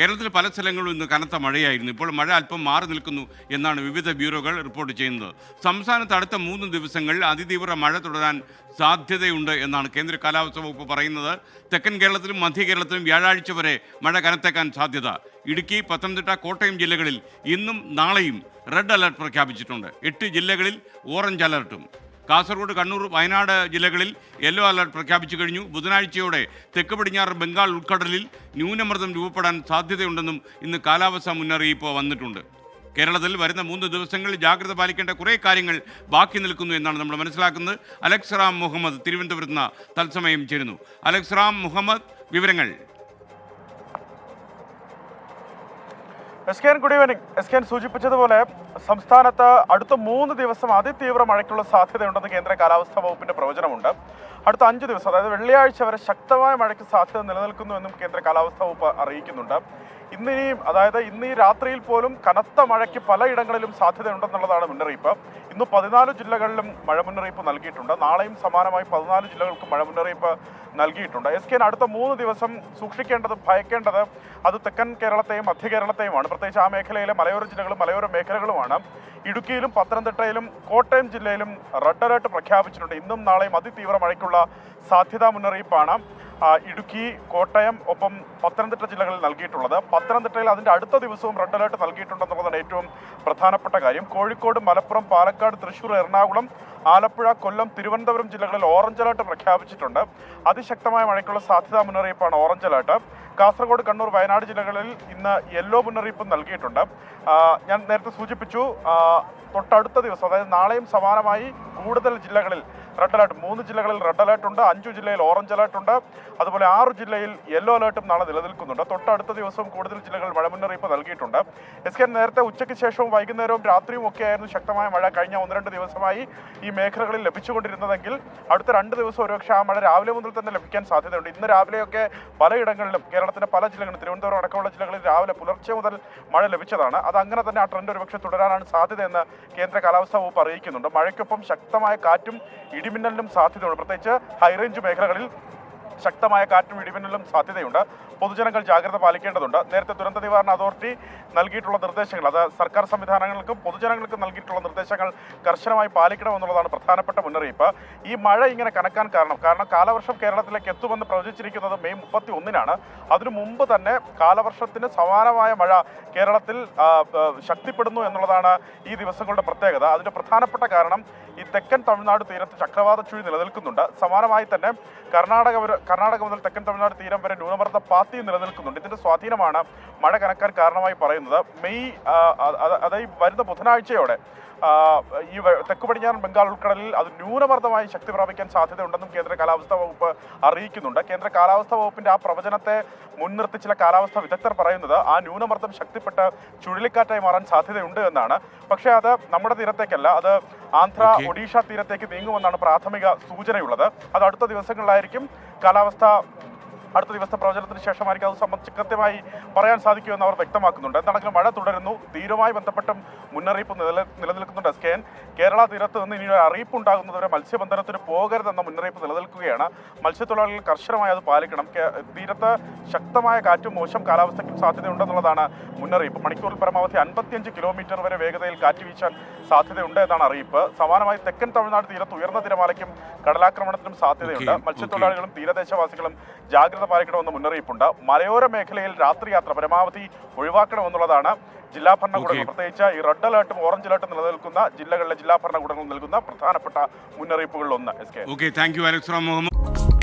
കേരളത്തിൽ പല സ്ഥലങ്ങളിലും ഇന്ന് കനത്ത മഴയായിരുന്നു. ഇപ്പോൾ മഴ അല്പം മാറി നിൽക്കുന്നു എന്നാണ് വിവിധ ബ്യൂറോകൾ റിപ്പോർട്ട് ചെയ്യുന്നത്. സംസ്ഥാനത്ത് അടുത്ത 3 ദിവസങ്ങൾ അതിതീവ്ര മഴ തുടരാൻ സാധ്യതയുണ്ട് എന്നാണ് കേന്ദ്ര കാലാവസ്ഥാ വകുപ്പ് പറയുന്നത്. തെക്കൻ കേരളത്തിലും മധ്യ കേരളത്തിലും വ്യാഴാഴ്ച വരെ മഴ കനത്തേക്കാൻ സാധ്യത. ഇടുക്കി, പത്തനംതിട്ട, കോട്ടയം ജില്ലകളിൽ ഇന്നും നാളെയും റെഡ് അലർട്ട് പ്രഖ്യാപിച്ചിട്ടുണ്ട്. 8 ജില്ലകളിൽ ഓറഞ്ച് അലർട്ടും. കാസർഗോഡ്, കണ്ണൂർ, വയനാട് ജില്ലകളിൽ യെല്ലോ അലർട്ട് പ്രഖ്യാപിച്ചു കഴിഞ്ഞു. ബുധനാഴ്ചയോടെ തെക്ക് പടിഞ്ഞാറ് ബംഗാൾ ഉൾക്കടലിൽ ന്യൂനമർദ്ദം രൂപപ്പെടാൻ സാധ്യതയുണ്ടെന്നും ഇന്ന് കാലാവസ്ഥാ മുന്നറിയിപ്പ് വന്നിട്ടുണ്ട്. കേരളത്തിൽ വരുന്ന 3 ദിവസങ്ങളിൽ ജാഗ്രത പാലിക്കേണ്ട കുറേ കാര്യങ്ങൾ ബാക്കി നിൽക്കുന്നു എന്നാണ് നമ്മൾ മനസ്സിലാക്കുന്നത്. അലക്സ് റാം മുഹമ്മദ് തിരുവനന്തപുരത്ത് നിന്ന് തത്സമയം ചേരുന്നു. അലക്സ് റാം മുഹമ്മദ്, വിവരങ്ങൾ. Good evening. എസ്കേൻ സൂചിപ്പിച്ചതുപോലെ സംസ്ഥാനത്ത് അടുത്ത 3 ദിവസം അതിതീവ്ര മഴയ്ക്കുള്ള സാധ്യതയുണ്ടെന്ന് കേന്ദ്ര കാലാവസ്ഥാ വകുപ്പിന്റെ പ്രവചനമുണ്ട്. അടുത്ത 5 ദിവസം, അതായത് വെള്ളിയാഴ്ച വരെ ശക്തമായ മഴയ്ക്ക് സാധ്യത നിലനിൽക്കുന്നുവെന്നും കേന്ദ്ര കാലാവസ്ഥാ വകുപ്പ് അറിയിക്കുന്നുണ്ട്. ഇന്ന് ഈ രാത്രിയിൽ പോലും കനത്ത മഴയ്ക്ക് പലയിടങ്ങളിലും സാധ്യതയുണ്ടെന്നുള്ളതാണ് മുന്നറിയിപ്പ്. ഇന്ന് 14 ജില്ലകളിലും മഴ മുന്നറിയിപ്പ് നൽകിയിട്ടുണ്ട്. നാളെയും സമാനമായി 14 ജില്ലകൾക്കും മഴ മുന്നറിയിപ്പ് നൽകിയിട്ടുണ്ട്. എസ്കേൻ അടുത്ത 3 ദിവസം സൂക്ഷിക്കേണ്ടത്, ഭയക്കേണ്ടത് അത് തെക്കൻ കേരളത്തെയും മധ്യ കേരളത്തെയുമാണ്. പ്രത്യേകിച്ച് ആ മേഖലയിലെ മലയോര ജില്ലകളും മലയോര മേഖലകളുമാണ്. ഇടുക്കിയിലും പത്തനംതിട്ടയിലും കോട്ടയം ജില്ലയിലും റെഡ് അലർട്ട് പ്രഖ്യാപിച്ചിട്ടുണ്ട്. ഇന്നും നാളെയും അതിതീവ്ര മഴയ്ക്കുള്ള സാധ്യതാ മുന്നറിയിപ്പാണ് ഇടുക്കി, കോട്ടയം, ഒപ്പം പത്തനംതിട്ട ജില്ലകളിൽ നൽകിയിട്ടുള്ളത്. പത്തനംതിട്ടയിൽ അതിൻ്റെ അടുത്ത ദിവസവും റെഡ് അലർട്ട് നൽകിയിട്ടുണ്ടെന്നുള്ളതാണ് ഏറ്റവും പ്രധാനപ്പെട്ട കാര്യം. കോഴിക്കോട്, മലപ്പുറം, പാലക്കാട്, തൃശ്ശൂർ, എറണാകുളം, ആലപ്പുഴ, കൊല്ലം, തിരുവനന്തപുരം ജില്ലകളിൽ ഓറഞ്ച് അലർട്ട് പ്രഖ്യാപിച്ചിട്ടുണ്ട്. അതിശക്തമായ മഴയ്ക്കുള്ള സാധ്യതാ മുന്നറിയിപ്പാണ് ഓറഞ്ച് അലർട്ട്. കാസർഗോഡ്, കണ്ണൂർ, വയനാട് ജില്ലകളിൽ ഇന്ന് യെല്ലോ മുന്നറിയിപ്പ് നൽകിയിട്ടുണ്ട്. ഞാൻ നേരത്തെ സൂചിപ്പിച്ചു, തൊട്ടടുത്ത ദിവസം, അതായത് നാളെയും സമാനമായി കൂടുതൽ ജില്ലകളിൽ റെഡ് അലർട്ട്, 3 ജില്ലകളിൽ റെഡ് അലർട്ട് ഉണ്ട്, 5 ജില്ലയിൽ ഓറഞ്ച് അലർട്ട് ഉണ്ട്, അതുപോലെ 6 ജില്ലയിൽ യെല്ലോ അലർട്ടും നാളെ നിലനിൽക്കുന്നുണ്ട്. തൊട്ടടുത്ത ദിവസവും കൂടുതൽ ജില്ലകളിൽ മഴ മുന്നറിയിപ്പ് നൽകിയിട്ടുണ്ട്. നേരത്തെ ഉച്ചയ്ക്ക് ശേഷവും വൈകുന്നേരവും രാത്രിയും ഒക്കെ ആയിരുന്നു ശക്തമായ മഴ കഴിഞ്ഞ 1-2 ദിവസമായി ഈ മേഖലകളിൽ ലഭിച്ചുകൊണ്ടിരുന്നതെങ്കിൽ അടുത്ത 2 ദിവസം ഒരുപക്ഷെ ആ മഴ രാവിലെ മുതൽ തന്നെ ലഭിക്കാൻ സാധ്യതയുണ്ട്. ഇന്ന് രാവിലെയൊക്കെ പലയിടങ്ങളിലും കേരളത്തിന്റെ പല ജില്ലകളിലും, തിരുവനന്തപുരം അടക്കമുള്ള ജില്ലകളിൽ രാവിലെ പുലർച്ചെ മുതൽ മഴ ലഭിച്ചതാണ്. അത് അങ്ങനെ തന്നെ ആ ട്രെൻഡ് ഒരുപക്ഷെ തുടരാനാണ് സാധ്യതയെന്ന് കേന്ദ്ര കാലാവസ്ഥാ വകുപ്പ് അറിയിക്കുന്നുണ്ട്. മഴയ്ക്കൊപ്പം ശക്തമായ കാറ്റും ഇടിമിന്നലിനും സാധ്യതയുണ്ട്. പ്രത്യേകിച്ച് ഹൈറേഞ്ച് മേഖലകളിൽ ശക്തമായ കാറ്റും ഇടിമിന്നലും സാധ്യതയുണ്ട്. പൊതുജനങ്ങൾ ജാഗ്രത പാലിക്കേണ്ടതുണ്ട്. നേരത്തെ ദുരന്ത നിവാരണ അതോറിറ്റി നൽകിയിട്ടുള്ള നിർദ്ദേശങ്ങൾ, അത് സർക്കാർ സംവിധാനങ്ങൾക്കും പൊതുജനങ്ങൾക്കും നൽകിയിട്ടുള്ള നിർദ്ദേശങ്ങൾ കർശനമായി പാലിക്കണമെന്നുള്ളതാണ് പ്രധാനപ്പെട്ട മുന്നറിയിപ്പ്. ഈ മഴ ഇങ്ങനെ കനക്കാൻ കാരണം കാലവർഷം കേരളത്തിലേക്ക് എത്തുമെന്ന് പ്രവചിച്ചിരിക്കുന്നത് മെയ് 31-നാണ്. അതിനു മുമ്പ് തന്നെ കാലവർഷത്തിന് സമാനമായ മഴ കേരളത്തിൽ ശക്തിപ്പെടുന്നു എന്നുള്ളതാണ് ഈ ദിവസങ്ങളുടെ പ്രത്യേകത. അതിൻ്റെ പ്രധാനപ്പെട്ട കാരണം ഈ തെക്കൻ തമിഴ്നാട് തീരത്ത് ചക്രവാത ചുഴി നിലനിൽക്കുന്നുണ്ട്. സമാനമായി തന്നെ കർണാടക മുതൽ തെക്കൻ തമിഴ്നാട് തീരം വരെ ന്യൂനമർദ്ദ പാത്തി നിലനിൽക്കുന്നുണ്ട്. ഇതിന്റെ സ്വാധീനമാണ് മഴ കനക്കാൻ കാരണമായി പറയുന്നത്. അതായത് വരുന്ന ബുധനാഴ്ചയോടെ ഈ തെക്ക് പടിഞ്ഞാറൻ ബംഗാൾ ഉൾക്കടലിൽ അത് ന്യൂനമർദ്ദമായി ശക്തി പ്രാപിക്കാൻ സാധ്യതയുണ്ടെന്നും കേന്ദ്ര കാലാവസ്ഥാ വകുപ്പ് അറിയിക്കുന്നുണ്ട്. കേന്ദ്ര കാലാവസ്ഥാ വകുപ്പിന്റെ ആ പ്രവചനത്തെ മുൻനിർത്തി ചില കാലാവസ്ഥാ വിദഗ്ധർ പറയുന്നത് ആ ന്യൂനമർദ്ദം ശക്തിപ്പെട്ട് ചുഴലിക്കാറ്റായി മാറാൻ സാധ്യതയുണ്ട് എന്നാണ്. പക്ഷേ അത് നമ്മുടെ തീരത്തേക്കല്ല, അത് ആന്ധ്ര, ഒഡീഷ തീരത്തേക്ക് നീങ്ങുമെന്നാണ് പ്രാഥമിക സൂചനയുള്ളത്. അത് അടുത്ത ദിവസങ്ങളിലായിരിക്കും അടുത്ത ദിവസത്തെ പ്രവചനത്തിന് ശേഷമായിരിക്കും അത് സംബന്ധിച്ച് കൃത്യമായി പറയാൻ സാധിക്കുമെന്ന് അവർ വ്യക്തമാക്കുന്നുണ്ട്. എന്താണെങ്കിലും മഴ തുടരുന്നു. തീരവുമായി ബന്ധപ്പെട്ടും മുന്നറിയിപ്പ് നിലനിൽക്കുന്നുണ്ട്. കേരള തീരത്ത് നിന്ന് ഇനി ഒരു അറിയിപ്പ് ഉണ്ടാകുന്നതുവരെ മത്സ്യബന്ധനത്തിന് പോകരുതെന്ന മുന്നറിയിപ്പ് നിലനിൽക്കുകയാണ്. മത്സ്യത്തൊഴിലാളികൾ കർശനമായി അത് പാലിക്കണം. തീരത്ത് ശക്തമായ കാറ്റും മോശം കാലാവസ്ഥയ്ക്കും സാധ്യതയുണ്ടെന്നുള്ളതാണ് മുന്നറിയിപ്പ്. മണിക്കൂറിൽ പരമാവധി 55 കിലോമീറ്റർ വരെ വേഗതയിൽ കാറ്റ് വീശാൻ സാധ്യതയുണ്ട് എന്നാണ് അറിയിപ്പ്. സമാനമായി തെക്കൻ തമിഴ്നാട് തീരത്ത് ഉയർന്ന തിരമാലയ്ക്കും കടലാക്രമണത്തിനും സാധ്യതയുണ്ട്. മത്സ്യത്തൊഴിലാളികളും തീരദേശവാസികളും ജാഗ്രത പാലിക്കണമെന്ന് മുന്നറിയിപ്പുണ്ട്. മലയോര മേഖലയിൽ രാത്രി യാത്ര പരമാവധി ഒഴിവാക്കണമെന്നുള്ളതാണ് ജില്ലാ ഭരണകൂടങ്ങൾ, പ്രത്യേകിച്ച് ഈ റെഡ് അലർട്ടും ഓറഞ്ച് അലർട്ടും നിലനിൽക്കുന്ന ജില്ലകളിലെ ജില്ലാ ഭരണകൂടങ്ങൾ നൽകുന്ന പ്രധാനപ്പെട്ട മുന്നറിയിപ്പുകളിൽ ഒന്ന്. Thank you Alex Ram Muhammad.